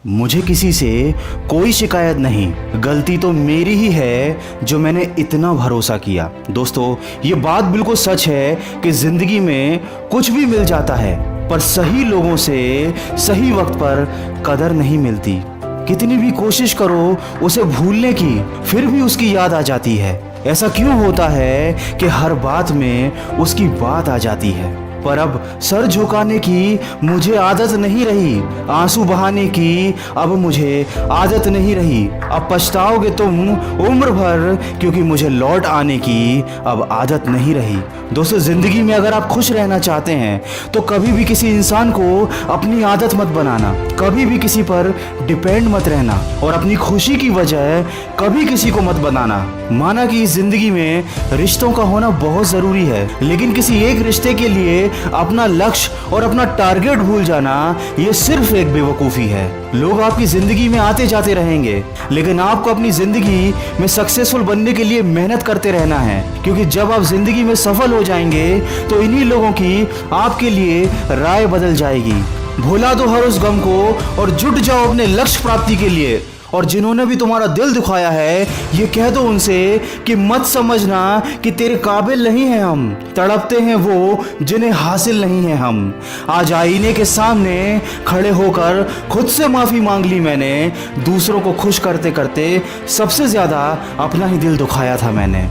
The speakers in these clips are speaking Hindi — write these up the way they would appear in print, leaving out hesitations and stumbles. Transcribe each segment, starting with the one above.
मुझे किसी से कोई शिकायत नहीं, गलती तो मेरी ही है जो मैंने इतना भरोसा किया। दोस्तों, ये बात बिल्कुल सच है कि ज़िंदगी में कुछ भी मिल जाता है, पर सही लोगों से सही वक्त पर कदर नहीं मिलती। कितनी भी कोशिश करो उसे भूलने की, फिर भी उसकी याद आ जाती है। ऐसा क्यों होता है कि हर बात में उसकी बात आ जाती है। पर अब सर झुकाने की मुझे आदत नहीं रही, आंसू बहाने की अब मुझे आदत नहीं रही। अब पछताओगे तुम उम्र भर, क्योंकि मुझे लौट आने की अब आदत नहीं रही। दोस्तों, जिंदगी में अगर आप खुश रहना चाहते हैं तो कभी भी किसी इंसान को अपनी आदत मत बनाना, कभी भी किसी पर डिपेंड मत रहना, और अपनी खुशी की वजह कभी किसी को मत बनाना। माना कि इस जिंदगी में रिश्तों का होना बहुत जरूरी है, लेकिन किसी एक रिश्ते के लिए अपना लक्ष्य और अपना टारगेट भूल जाना, ये सिर्फ एक बेवकूफ़ी है। लोग आपकी जिंदगी में आते जाते रहेंगे, लेकिन आपको अपनी जिंदगी में सक्सेसफुल बनने के लिए मेहनत करते रहना है, क्योंकि जब आप जिंदगी में सफल हो जाएंगे तो इन्हीं लोगों की आपके लिए राय बदल जाएगी। भुला दो हर उस गम को और जुट जाओ अपने लक्ष्य प्राप्ति के लिए। और जिन्होंने भी तुम्हारा दिल दुखाया है, ये कह दो उनसे कि मत समझना कि तेरे काबिल नहीं है हम, तड़पते हैं वो जिन्हें हासिल नहीं है हम। आज आईने के सामने खड़े होकर खुद से माफ़ी मांग ली मैंने, दूसरों को खुश करते करते सबसे ज़्यादा अपना ही दिल दुखाया था मैंने।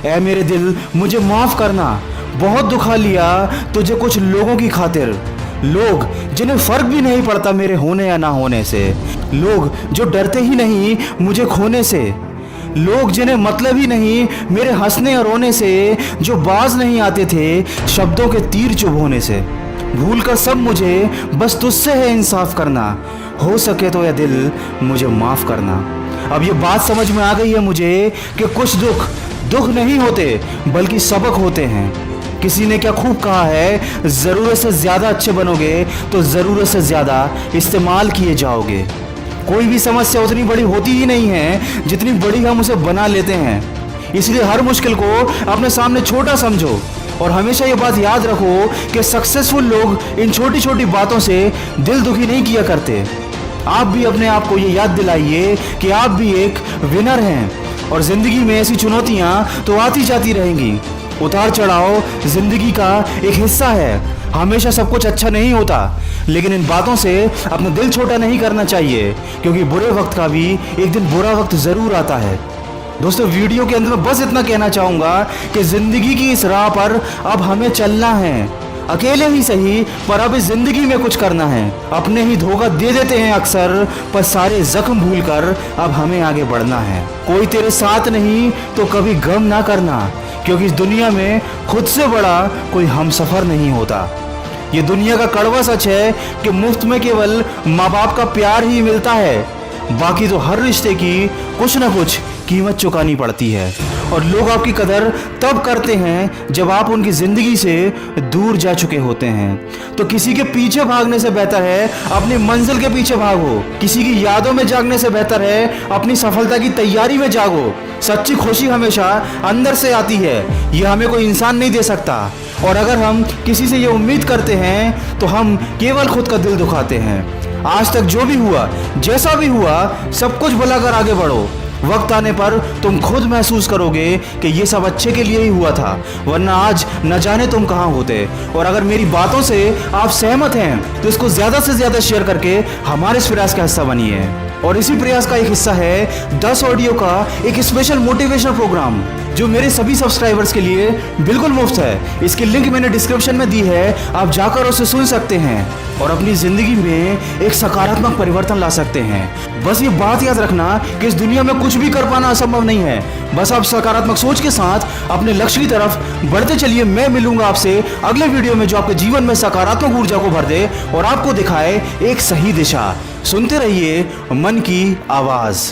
ऐ मेरे दिल, मुझे माफ़ करना, बहुत दुखा लिया तुझे कुछ लोगों की खातिर। लोग जिन्हें फर्क भी नहीं पड़ता मेरे होने या ना होने से, लोग जो डरते ही नहीं मुझे खोने से, लोग जिन्हें मतलब ही नहीं मेरे हंसने और रोने से, जो बाज नहीं आते थे शब्दों के तीर चुभोने से। भूल कर सब मुझे बस तुझसे है इंसाफ करना, हो सके तो यह दिल मुझे माफ़ करना। अब ये बात समझ में आ गई है मुझे कि कुछ दुख नहीं होते बल्कि सबक होते हैं। किसी ने क्या खूब कहा है, ज़रूरत से ज़्यादा अच्छे बनोगे तो ज़रूरत से ज़्यादा इस्तेमाल किए जाओगे। कोई भी समस्या उतनी बड़ी होती ही नहीं है जितनी बड़ी हम उसे बना लेते हैं। इसलिए हर मुश्किल को अपने सामने छोटा समझो, और हमेशा ये बात याद रखो कि सक्सेसफुल लोग इन छोटी छोटी बातों से दिल दुखी नहीं किया करते। आप भी अपने आप को ये याद दिलाइए कि आप भी एक विनर हैं, और ज़िंदगी में ऐसी चुनौतियाँ तो आती जाती रहेंगी। उतार चढ़ाव जिंदगी का एक हिस्सा है, हमेशा सब कुछ अच्छा नहीं होता, लेकिन इन बातों से अपना दिल छोटा नहीं करना चाहिए, क्योंकि बुरे वक्त का भी एक दिन बुरा वक्त ज़रूर आता है। दोस्तों, वीडियो के अंदर मैं बस इतना कहना चाहूँगा कि ज़िंदगी की इस राह पर अब हमें चलना है, अकेले ही सही, पर अब इस जिंदगी में कुछ करना है। अपने ही धोखा दे देते हैं अक्सर, पर सारे जख्म भूलकर अब हमें आगे बढ़ना है। कोई तेरे साथ नहीं तो कभी गम ना करना, क्योंकि इस दुनिया में खुद से बड़ा कोई हमसफर नहीं होता। ये दुनिया का कड़वा सच है कि मुफ्त में केवल माँ बाप का प्यार ही मिलता है, बाकी तो हर रिश्ते की कुछ ना कुछ कीमत चुकानी पड़ती है। और लोग आपकी कदर तब करते हैं जब आप उनकी ज़िंदगी से दूर जा चुके होते हैं। तो किसी के पीछे भागने से बेहतर है अपनी मंजिल के पीछे भागो, किसी की यादों में जागने से बेहतर है अपनी सफलता की तैयारी में जागो। सच्ची खुशी हमेशा अंदर से आती है, ये हमें कोई इंसान नहीं दे सकता, और अगर हम किसी से ये उम्मीद करते हैं तो हम केवल खुद का दिल दुखाते हैं। आज तक जो भी हुआ, जैसा भी हुआ, सब कुछ भुलाकर आगे बढ़ो। वक्त आने पर तुम खुद महसूस करोगे कि ये सब अच्छे के लिए ही हुआ था, वरना आज न जाने तुम कहाँ होते। और अगर मेरी बातों से आप सहमत हैं तो इसको ज़्यादा से ज़्यादा शेयर करके हमारे इस प्रयास का हिस्सा बनिए। और इसी प्रयास का एक हिस्सा है 10 ऑडियो का एक स्पेशल मोटिवेशनल प्रोग्राम, जो मेरे सभी सब्सक्राइबर्स के लिए बिल्कुल मुफ्त है। इसकी लिंक मैंने डिस्क्रिप्शन में दी है, आप जाकर उसे सुन सकते हैं और अपनी ज़िंदगी में एक सकारात्मक परिवर्तन ला सकते हैं। बस ये बात याद रखना कि इस दुनिया में कुछ भी कर पाना असंभव नहीं है, बस आप सकारात्मक सोच के साथ अपने लक्ष्य की तरफ बढ़ते चलिए। मैं मिलूंगा आपसे अगले वीडियो में, जो आपके जीवन में सकारात्मक ऊर्जा को भर दे और आपको दिखाए एक सही दिशा। सुनते रहिए मन की आवाज़।